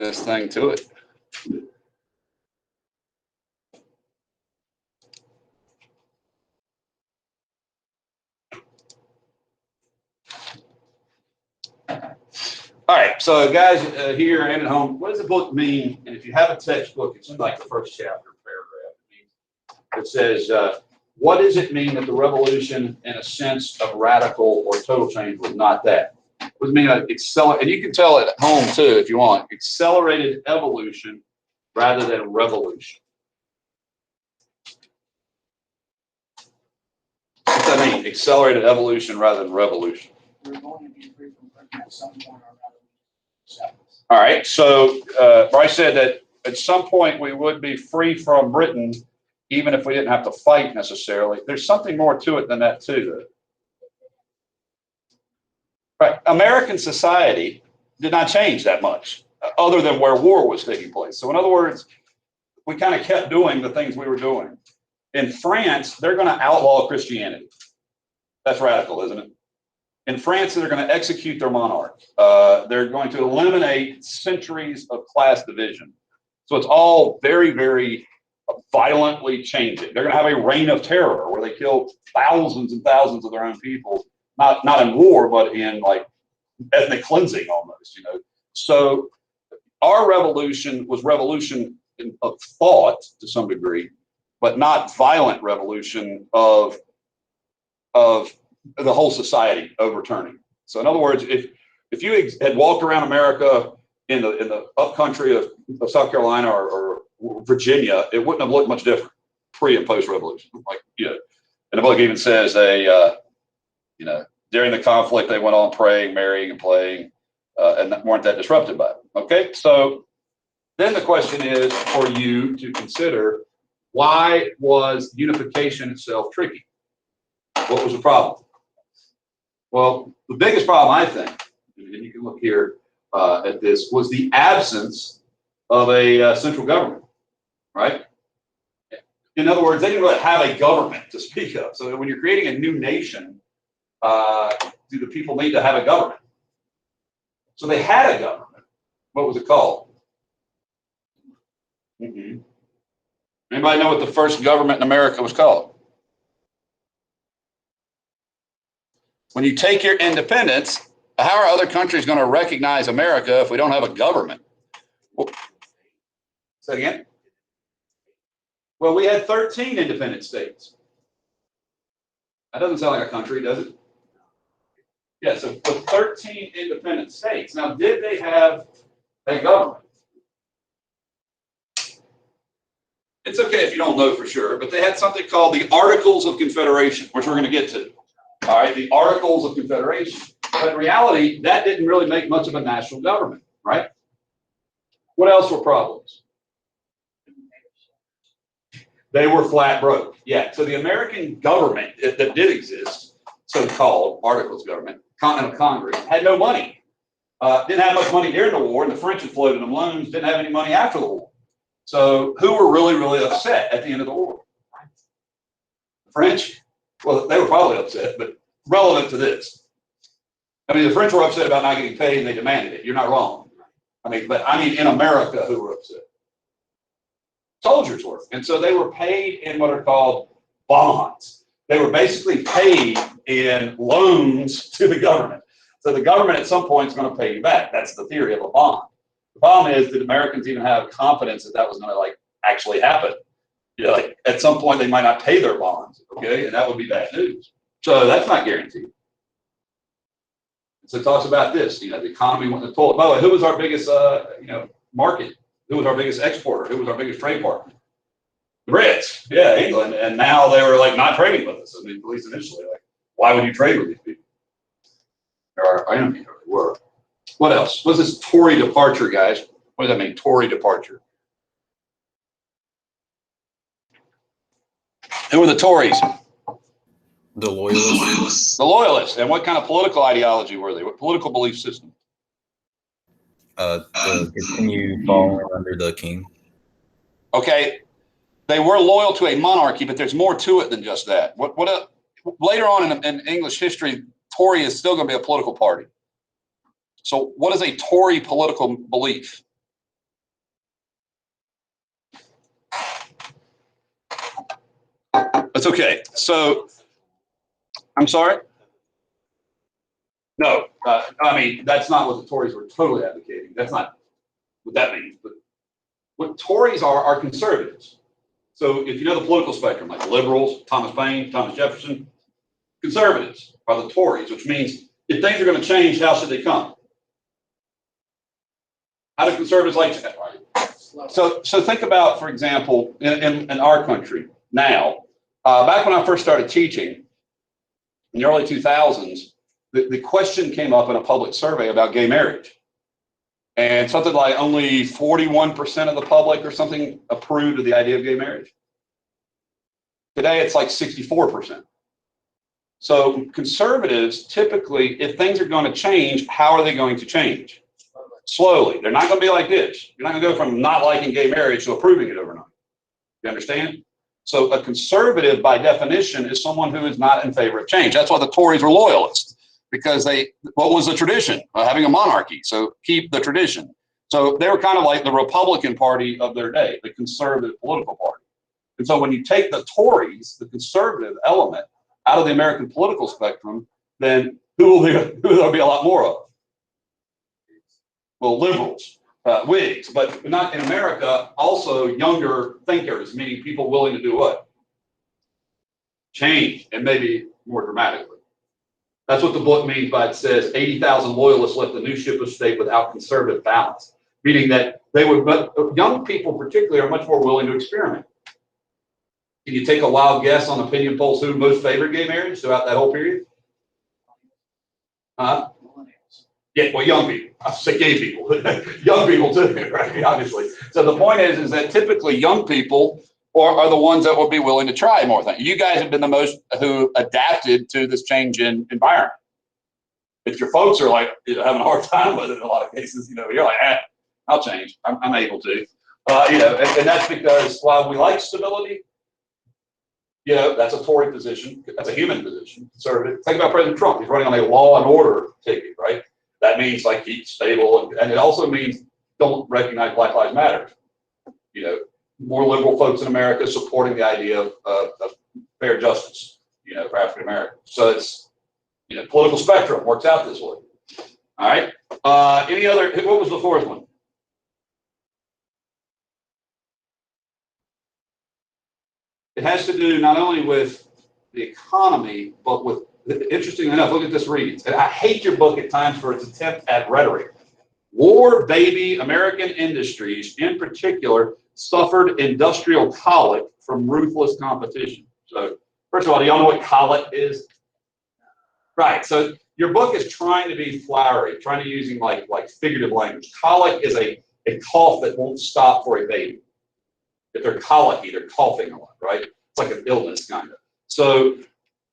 this thing to it. All right, so guys here and at home, what does the book mean? And if you have a textbook, it's like the first chapter paragraph. It says, what does it mean that the revolution, in a sense of radical or total change, was not that? What does it mean that accelerate? And you can tell it at home too if you want. Accelerated evolution rather than revolution. What's that mean? Accelerated evolution rather than revolution. We're going to be free from Britain at some point or another. All right, so Bryce said that at some point we would be free from Britain, even if we didn't have to fight necessarily. There's something more to it than that too, though. Right, American society did not change that much, other than where war was taking place. So in other words, we kind of kept doing the things we were doing. In France, they're going to outlaw Christianity. That's radical, isn't it? In France, they're going to execute their monarch. They're going to eliminate centuries of class division. So it's all very, very violently changing. They're going to have a reign of terror where they kill thousands and thousands of their own people, not in war, but in like ethnic cleansing almost, you know. So our revolution was revolution of thought to some degree, but not violent revolution of the whole society overturning. So in other words, if you had walked around America in the upcountry of South Carolina or Virginia, it wouldn't have looked much different pre and post revolution. Like, you know, and the book even says you know, during the conflict they went on praying, marrying, and playing, and weren't that disrupted by it. Okay, so then the question is for you to consider: why was unification itself tricky? What was the problem? Well, the biggest problem, I think, and you can look here at this, was the absence of a central government, right? In other words, they didn't really have a government to speak of. So when you're creating a new nation, do the people need to have a government? So they had a government. What was it called? Anybody know what the first government in America was called? When you take your independence, how are other countries going to recognize America if we don't have a government? Well, say again? Well, we had 13 independent states. That doesn't sound like a country, does it? Yeah, so 13 independent states. Now, did they have a government? It's okay if you don't know for sure, but they had something called the Articles of Confederation, which we're going to get to. All right, the Articles of Confederation. But in reality, that didn't really make much of a national government, right? What else were problems? They were flat broke. Yeah, so the American government that did exist, so-called Articles of Government, Continental Congress, had no money. Didn't have much money during the war, and the French had floated them loans, didn't have any money after the war. So who were really, really upset at the end of the war? The French? Well, they were probably upset, but relevant to this. I mean, the French were upset about not getting paid and they demanded it. You're not wrong. I mean, but I mean, in America, who were upset? Soldiers were. And so they were paid in what are called bonds. They were basically paid in loans to the government. So the government at some point is going to pay you back. That's the theory of a bond. The problem is that Americans even have confidence that that was going to like actually happen. You know, like at some point they might not pay their bonds, okay, and that would be bad news. So that's not guaranteed. So it talks about this. You know, the economy went to the toilet. By the way, who was our biggest, you know, market? Who was our biggest exporter? Who was our biggest trade partner? The Brits. Yeah, England. And now they were like not trading with us. I mean, at least initially, like, why would you trade with these people? They're our enemy. They were. What else? What's this Tory departure, guys? What does that mean? Tory departure. Who were the Tories? The Loyalists. The Loyalists. And what kind of political ideology were they? What political belief system? To continue following under the king. Okay. They were loyal to a monarchy, but there's more to it than just that. Later on in English history, Tory is still going to be a political party. So what is a Tory political belief? That's okay. So, I'm sorry? No, I mean, that's not what the Tories were totally advocating. That's not what that means. But what Tories are conservatives. So if you know the political spectrum, like liberals, Thomas Paine, Thomas Jefferson, conservatives are the Tories, which means if things are going to change, how should they come? How do conservatives like that? So think about, for example, in our country now, back when I first started teaching in the early 2000s, the question came up in a public survey about gay marriage. And something like only 41% of the public or something approved of the idea of gay marriage. Today, it's like 64%. So conservatives, typically, if things are going to change, how are they going to change? Slowly. They're not going to be like this. You're not going to go from not liking gay marriage to approving it overnight. You understand? So a conservative, by definition, is someone who is not in favor of change. That's why the Tories were loyalists, because what was the tradition? Having a monarchy. So keep the tradition. So they were kind of like the Republican Party of their day, the conservative political party. And so when you take the Tories, the conservative element, out of the American political spectrum, then who there'll be a lot more of? Well, liberals, Whigs, but not in America, also younger thinkers, meaning people willing to do what? Change, and maybe more dramatically. That's what the book means by it says 80,000 loyalists left the new ship of state without conservative balance, meaning that but young people particularly are much more willing to experiment. Can you take a wild guess on opinion polls who most favored gay marriage throughout that whole period? Yeah, well, young people. I say gay people. Young people too, right? Obviously. So the point is that typically young people are the ones that will be willing to try more things. You guys have been the most who adapted to this change in environment. If your folks are like having a hard time with it in a lot of cases, you're like, I'll change. I'm able to. And that's because while we like stability, that's a Tory position. That's a human position, conservative. Think about President Trump. He's running on a law and order ticket, right? That means like keep stable, and it also means don't recognize Black Lives Matter. More liberal folks in America supporting the idea of fair justice, for African Americans. So it's political spectrum works out this way. All right. Any other? What was the fourth one? It has to do not only with the economy, but with, interestingly enough, look at this reading. And I hate your book at times for its attempt at rhetoric. War baby American industries, in particular, suffered industrial colic from ruthless competition. So, first of all, do y'all know what colic is? Right. So your book is trying to be flowery, trying to using like figurative language. Colic is a cough that won't stop for a baby. If they're colicky, they're coughing a lot, right? It's like an illness kind of. So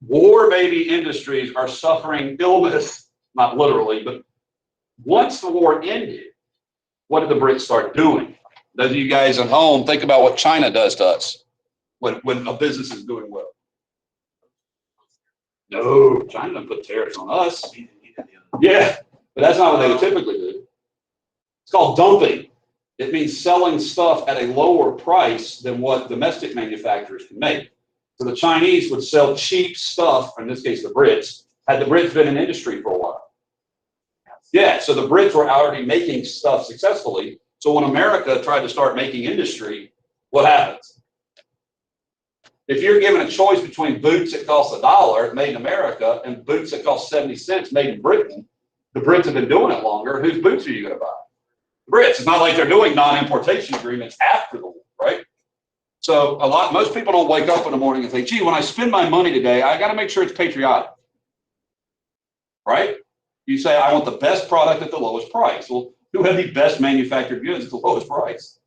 war baby industries are suffering illness, not literally, but once the war ended, what did the Brits start doing? Those of you guys at home, think about what China does to us when a business is doing well. No, China doesn't put tariffs on us. Yeah, but that's not what they would typically do. It's called dumping. It means selling stuff at a lower price than what domestic manufacturers can make. So the Chinese would sell cheap stuff, in this case the Brits, had the Brits been in industry for a while. Yeah, so the Brits were already making stuff successfully. So when America tried to start making industry, what happens? If you're given a choice between boots that cost $1 made in America and boots that cost 70 cents made in Britain, the Brits have been doing it longer. Whose boots are you going to buy? Brits. It's not like they're doing non-importation agreements after the war, right? So most people don't wake up in the morning and think, gee, when I spend my money today, I got to make sure it's patriotic, right? You say, I want the best product at the lowest price. Well, who had the best manufactured goods at the lowest price?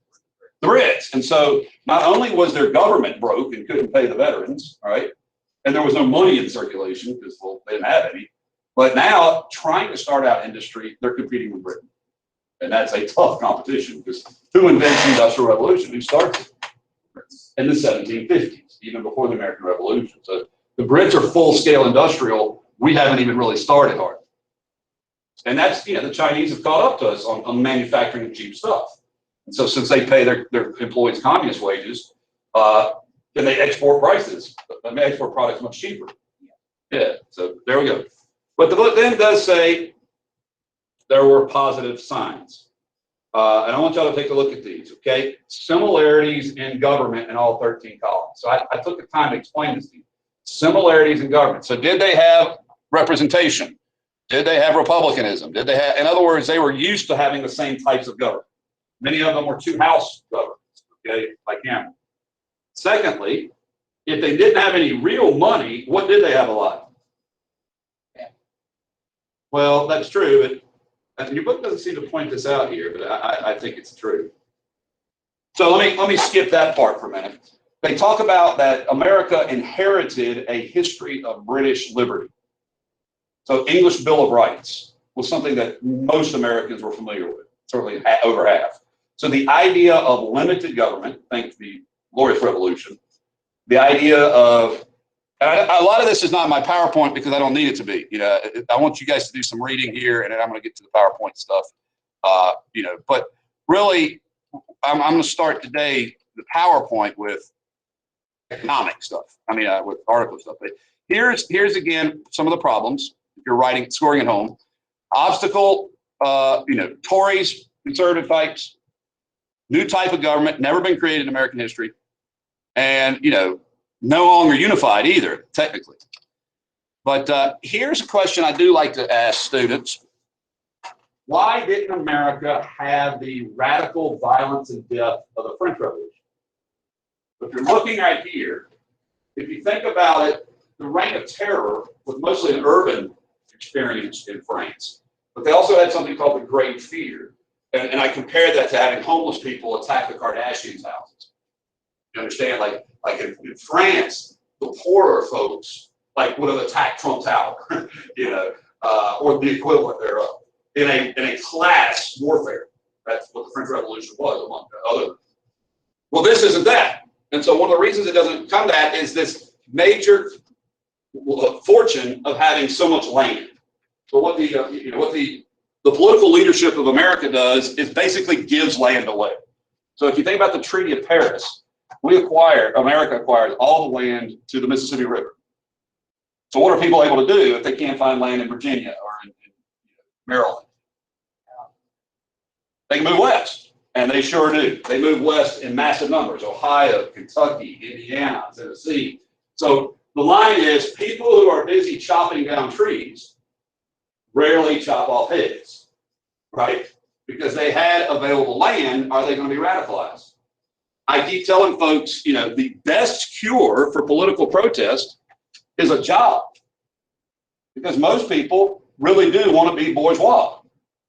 The Brits. And so not only was their government broke and couldn't pay the veterans, right? And there was no money in circulation because, well, they didn't have any. But now, trying to start out industry, they're competing with Britain. And that's a tough competition because who invents the Industrial Revolution? Who starts it? In the 1750s, even before the American Revolution. So the Brits are full-scale industrial. We haven't even really started hard. And that's, the Chinese have caught up to us on manufacturing cheap stuff. And so since they pay their employees communist wages, Can they export prices? They may export products much cheaper. Yeah, so there we go. But the book then does say there were positive signs. And I want y'all to take a look at these, okay? Similarities in government in all 13 colonies. So I took the time to explain this to you. Similarities in government. So did they have representation? Did they have republicanism? Did they have, in other words, they were used to having the same types of government. Many of them were two-house governments, okay, like Cameron. Secondly, if they didn't have any real money, what did they have a lot? Well, that's true, but your book doesn't seem to point this out here, but I think it's true. So let me skip that part for a minute. They talk about that America inherited a history of British liberty. So English Bill of Rights was something that most Americans were familiar with, certainly over half. So the idea of limited government, think the Glorious Revolution, the idea of, a lot of this is not my PowerPoint because I don't need it to be. You know, I want you guys to do some reading here, and then I'm going to get to the PowerPoint stuff. You know, but really, I'm going to start today the PowerPoint with economic stuff. I mean, with article stuff. But here's again some of the problems. If you're writing, scoring at home, obstacle. You know, Tories, conservative types, new type of government, never been created in American history, and you know, no longer unified either, technically. But here's a question I do like to ask students. Why didn't America have the radical violence and death of the French Revolution? If you're looking right here, if you think about it, the Reign of Terror was mostly an urban experience in France. But they also had something called the Great Fear. And I compared that to having homeless people attack the Kardashians' houses. You understand? Like in France, the poorer folks like would have attacked Trump Tower, you know, or the equivalent thereof, in a class warfare. That's what the French Revolution was, among other. Well, this isn't that, and so one of the reasons it doesn't come to that is this major fortune of having so much land. So what the political leadership of America does is basically gives land away. So if you think about the Treaty of Paris, America acquired all the land to the Mississippi River. So what are people able to do if they can't find land in Virginia or in Maryland? They can move west, and they sure do. They move west in massive numbers: Ohio, Kentucky, Indiana, Tennessee. So the line is people who are busy chopping down trees rarely chop off heads, right? Because they had available land, are they going to be radicalized? I keep telling folks, you know, the best cure for political protest is a job. Because most people really do want to be bourgeois.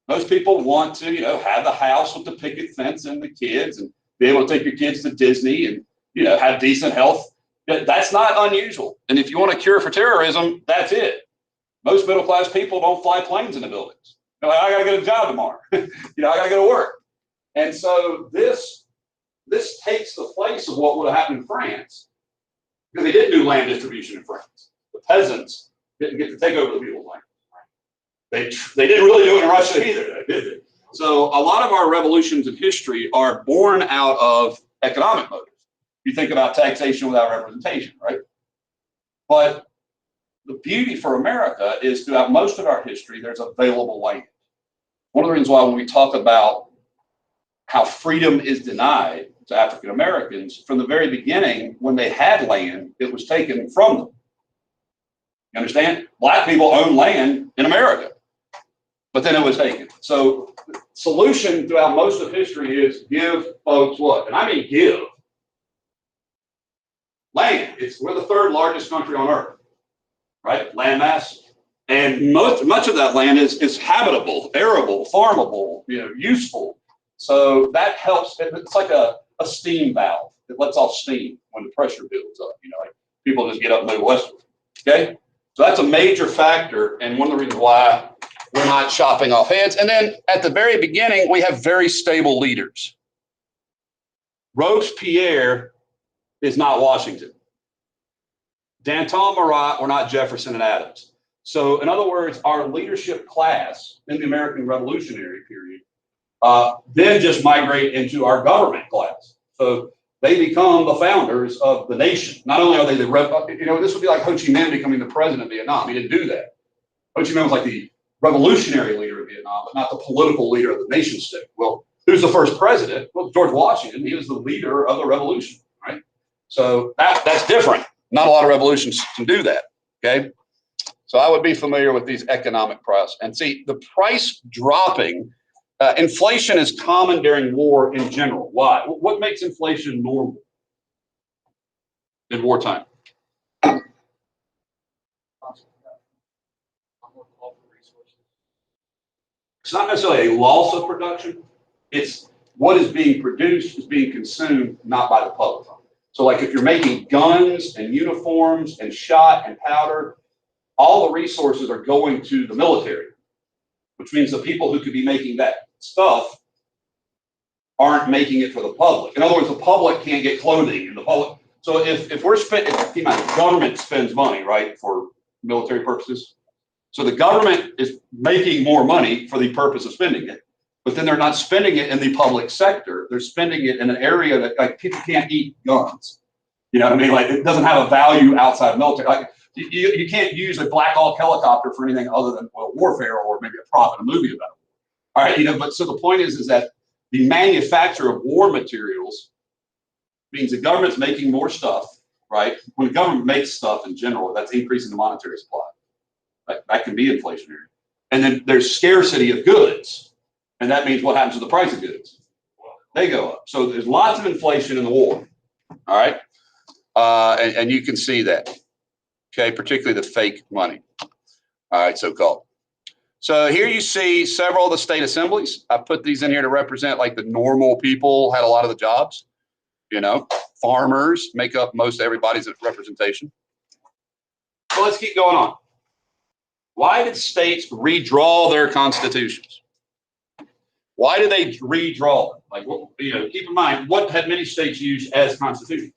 Most people want to, you know, have the house with the picket fence and the kids and be able to take your kids to Disney and, you know, have decent health. That's not unusual. And if you want a cure for terrorism, that's it. Most middle-class people don't fly planes in the buildings. They're like, I got to get a job tomorrow. You know, I got to go to work. And so this takes the place of what would have happened in France, because they didn't do land distribution in France. The peasants didn't get to take over the people's land. They didn't really do it in Russia either, did they? So a lot of our revolutions in history are born out of economic motives. You think about taxation without representation, right? But the beauty for America is throughout most of our history, there's available land. One of the reasons why when we talk about how freedom is denied to African Americans, from the very beginning, when they had land, it was taken from them. You understand? Black people own land in America, but then it was taken. So the solution throughout most of history is give folks what? And I mean give. Land. We're the third largest country on earth, right? Land mass. And much of that land is habitable, arable, farmable, you know, useful. So that helps. It's like a steam valve. It lets off steam when the pressure builds up. You know, like people just get up and move westward. Okay, so that's a major factor, and one of the reasons why we're not chopping off heads. And then at the very beginning, we have very stable leaders. Robespierre is not Washington. Danton, Marat were not Jefferson and Adams. So, in other words, our leadership class in the American Revolutionary period then just migrate into our government class. So they become the founders of the nation. Not only are they this would be like Ho Chi Minh becoming the president of Vietnam. He didn't do that. Ho Chi Minh was like the revolutionary leader of Vietnam, but not the political leader of the nation state. Well, who's the first president? Well, George Washington. He was the leader of the revolution, right? So that's different. Not a lot of revolutions can do that, okay? So I would be familiar with these economic prices. And see, the price dropping, inflation is common during war in general. Why? What makes inflation normal in wartime? It's not necessarily a loss of production. It's what is being produced is being consumed, not by the public. So like if you're making guns and uniforms and shot and powder, all the resources are going to the military, which means the people who could be making that stuff aren't making it for the public. In other words, the public can't get clothing in the public. So if we're spending, the government spends money, right, for military purposes. So the government is making more money for the purpose of spending it, but then they're not spending it in the public sector. They're spending it in an area that like people can't eat guns. You know what I mean? Like it doesn't have a value outside of military. Like you can't use a Black Hawk helicopter for anything other than warfare or maybe a prop in a movie about it. All right, but so the point is that the manufacture of war materials means the government's making more stuff, right? When the government makes stuff in general, that's increasing the monetary supply. That can be inflationary. And then there's scarcity of goods. And that means what happens to the price of goods? They go up. So there's lots of inflation in the war. All right. And you can see that. Okay. Particularly the fake money. All right. So-called. So here you see several of the state assemblies. I put these in here to represent like the normal people had a lot of the jobs. Farmers make up most everybody's representation. So let's keep going on. Why did states redraw their constitutions? Why did they redraw it? Like, keep in mind, what had many states used as constitution?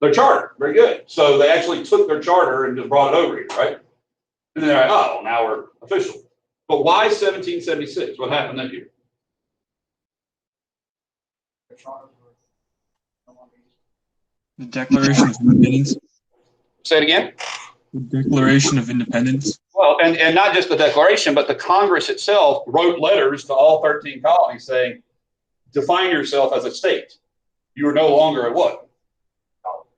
Their charter. Very good. So they actually took their charter and just brought it over here, right? And they're like, oh, well, now we're official. But why 1776? What happened that year? The Declaration of Independence. Say it again. The Declaration of Independence. Well, and not just the Declaration, but the Congress itself wrote letters to all 13 colonies saying, define yourself as a state. You are no longer a what?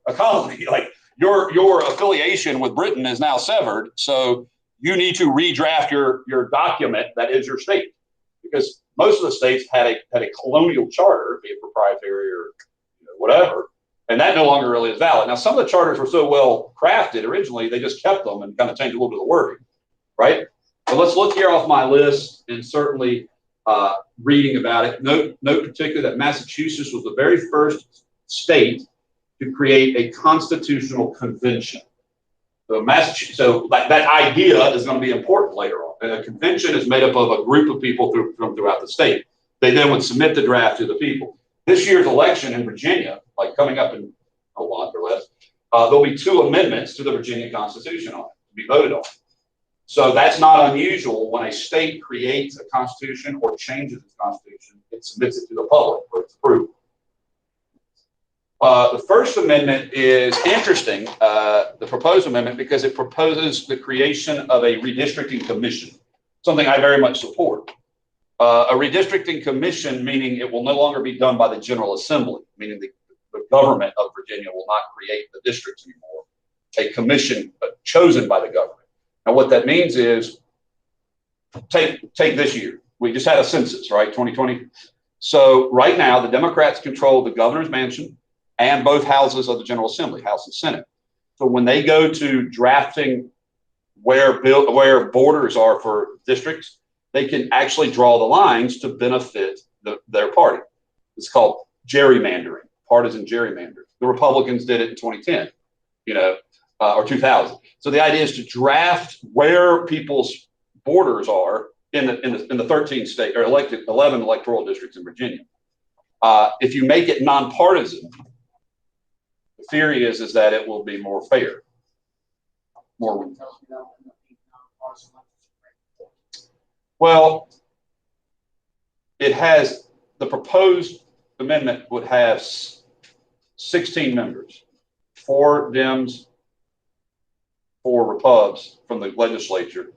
A colony. Like your affiliation with Britain is now severed. So you need to redraft your document that is your state. Because most of the states had a colonial charter, be it proprietary or whatever. And that no longer really is valid. Now, some of the charters were so well crafted originally, they just kept them and kind of changed a little bit of the wording, right? So let's look here off my list and certainly reading about it. Note particularly that Massachusetts was the very first state to create a constitutional convention. So that idea is going to be important later on. And a convention is made up of a group of people from throughout the state. They then would submit the draft to the people. This year's election in Virginia, like coming up in a month or less, there'll be 2 amendments to the Virginia Constitution on it to be voted on. So that's not unusual when a state creates a constitution or changes its constitution, it submits it to the public for its approval. The First Amendment is interesting, the proposed amendment, because it proposes the creation of a redistricting commission, something I very much support. A redistricting commission, meaning it will no longer be done by the General Assembly, meaning the government of Virginia will not create the districts anymore. A commission chosen by the government. Now, what that means is, take this year. We just had a census, right, 2020. So right now, the Democrats control the governor's mansion and both houses of the General Assembly, House and Senate. So when they go to drafting where borders are for districts, they can actually draw the lines to benefit their party. It's called gerrymandering, partisan gerrymandering. The Republicans did it in 2010, or 2000. So the idea is to draft where people's borders are in the 13 state or 11 electoral districts in Virginia. If you make it nonpartisan, the theory is that it will be more fair. Well, it has the proposed amendment would have 16 members, 4 Dems, 4 Repubs from the legislature,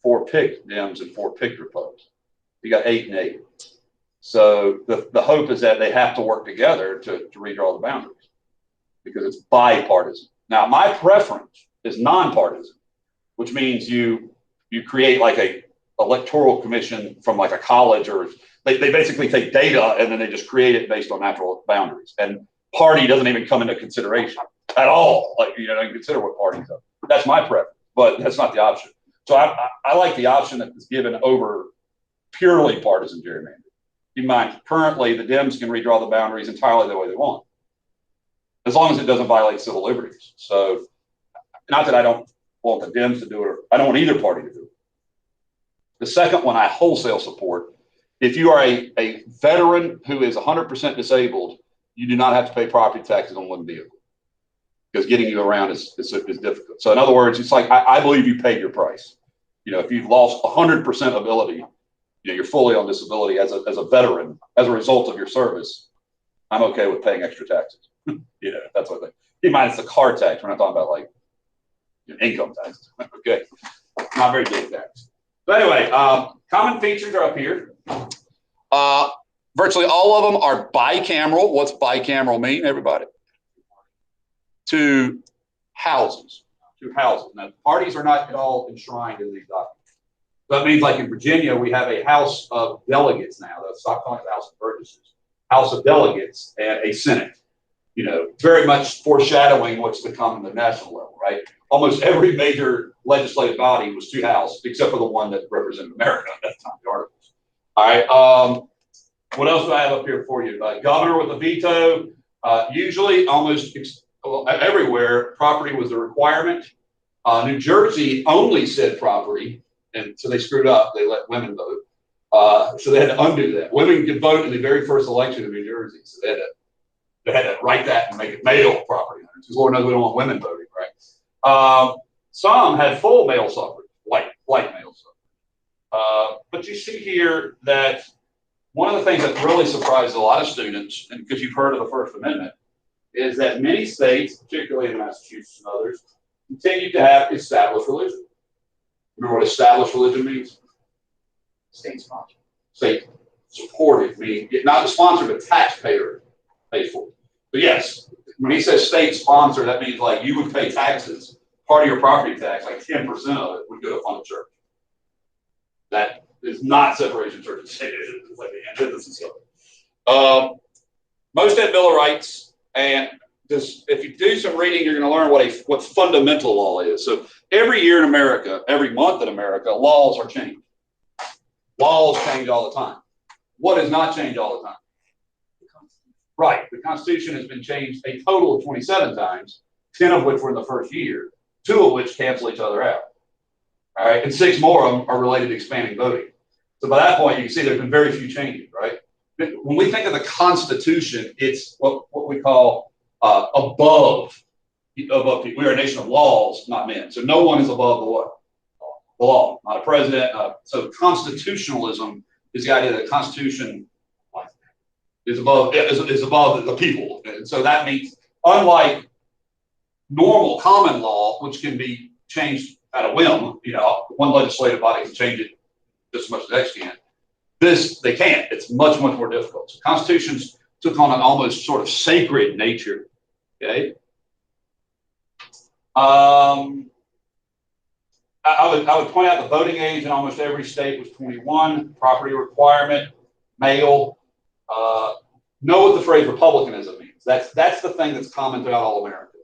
4 picked Dems and 4 picked Repubs. You got 8 and 8. So the hope is that they have to work together to redraw the boundaries because it's bipartisan. Now, my preference is nonpartisan, which means you create like a electoral commission from like a college, or they basically take data and then they just create it based on natural boundaries. And party doesn't even come into consideration at all. Like, you know, you consider what parties are. That's my preference, but that's not the option. So I like the option that is given over purely partisan gerrymandering. Keep in mind, currently the Dems can redraw the boundaries entirely the way they want, as long as it doesn't violate civil liberties. So, not that I don't want the Dems to do it, or I don't want either party to do it. The second one I wholesale support. If you are a veteran who is 100% disabled, you do not have to pay property taxes on one vehicle because getting you around is difficult. So in other words, it's like, I believe you paid your price. You know, if you've lost 100% ability, you know, you're fully on disability as a veteran, as a result of your service, I'm okay with paying extra taxes. You know, that's what they, keep in mind, it's the car tax. We're not talking about like, you know, income taxes. Okay. Not very big tax. But anyway, common features are up here. Virtually all of them are bicameral. What's bicameral mean, everybody? To houses. To houses. Now, parties are not at all enshrined in these documents. That means, like in Virginia, we have a House of Delegates now. Let's stop calling it the House of Burgesses. House of Delegates and a Senate. You know, very much foreshadowing what's to come in the national level, right? Almost every major legislative body was 2 houses, except for the one that represented America at that time, the articles. All right. What else do I have up here for you? Governor with a veto. Usually, almost everywhere, property was a requirement. New Jersey only said property, and so they screwed up. They let women vote. So they had to undo that. Women could vote in the very first election in New Jersey, so they had to write that and make it male property owners, because Lord knows we don't want women voting, right? Some had full male suffrage, white male suffrage. But you see here that one of the things that really surprised a lot of students, and because you've heard of the First Amendment, is that many states, particularly in Massachusetts and others, continue to have established religion. Remember what established religion means? State sponsored. State supported, meaning not the sponsor, but taxpayer pays for it. But yes, when he says state sponsor, that means like you would pay taxes, part of your property tax, like 10% of it would go to fund a church. That is not separation of church and state. It's like the antithesis of it. Most had Bill of Rights, and this, if you do some reading, you're going to learn what fundamental law is. So every year in America, every month in America, laws are changed. Laws change all the time. What does not change all the time? Right. The Constitution has been changed a total of 27 times, 10 of which were in the first year, 2 of which cancel each other out. All right. And 6 more of them are related to expanding voting. So by that point, you can see there's been very few changes, right? When we think of the Constitution, it's what we call above people. We are a nation of laws, not men. So no one is above the what? The law, not a president. So constitutionalism is the idea that the Constitution is above the people. And so that means, unlike normal common law, which can be changed at a whim, you know, one legislative body can change it just as much as X can. This, they can't. It's much, much more difficult. So constitutions took on an almost sort of sacred nature. Okay. I would point out the voting age in almost every state was 21. Property requirement, male. Know what the phrase republicanism means. That's the thing that's common throughout all America.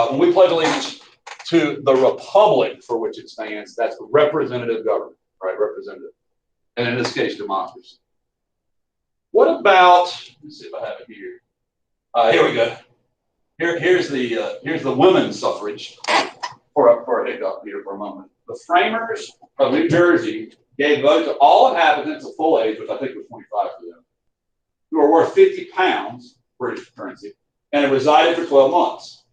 When we pledge allegiance to the republic for which it stands, that's representative government, right? Representative. And in this case, democracy. What about, let's see if I have it here. Here we go. Here's the women's suffrage for a hiccup here for a moment. The framers of New Jersey gave vote to all inhabitants of full age, which I think was 25 for them, who are worth 50 pounds, British currency, and have resided for 12 months.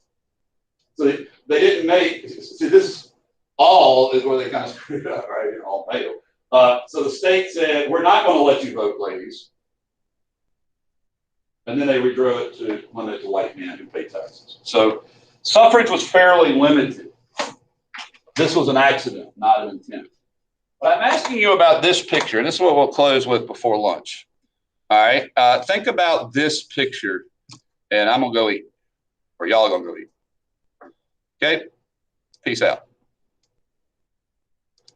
So they didn't make, see, this all is where they kind of screwed up, right? All male. So the state said, we're not going to let you vote, ladies. and then they redrew it to limit it to white men who pay taxes. So suffrage was fairly limited. This was an accident, not an intent. But I'm asking you about this picture, and this is what we'll close with before lunch. All right, think about this picture, and I'm gonna go eat, or y'all are gonna go eat. Okay, peace out.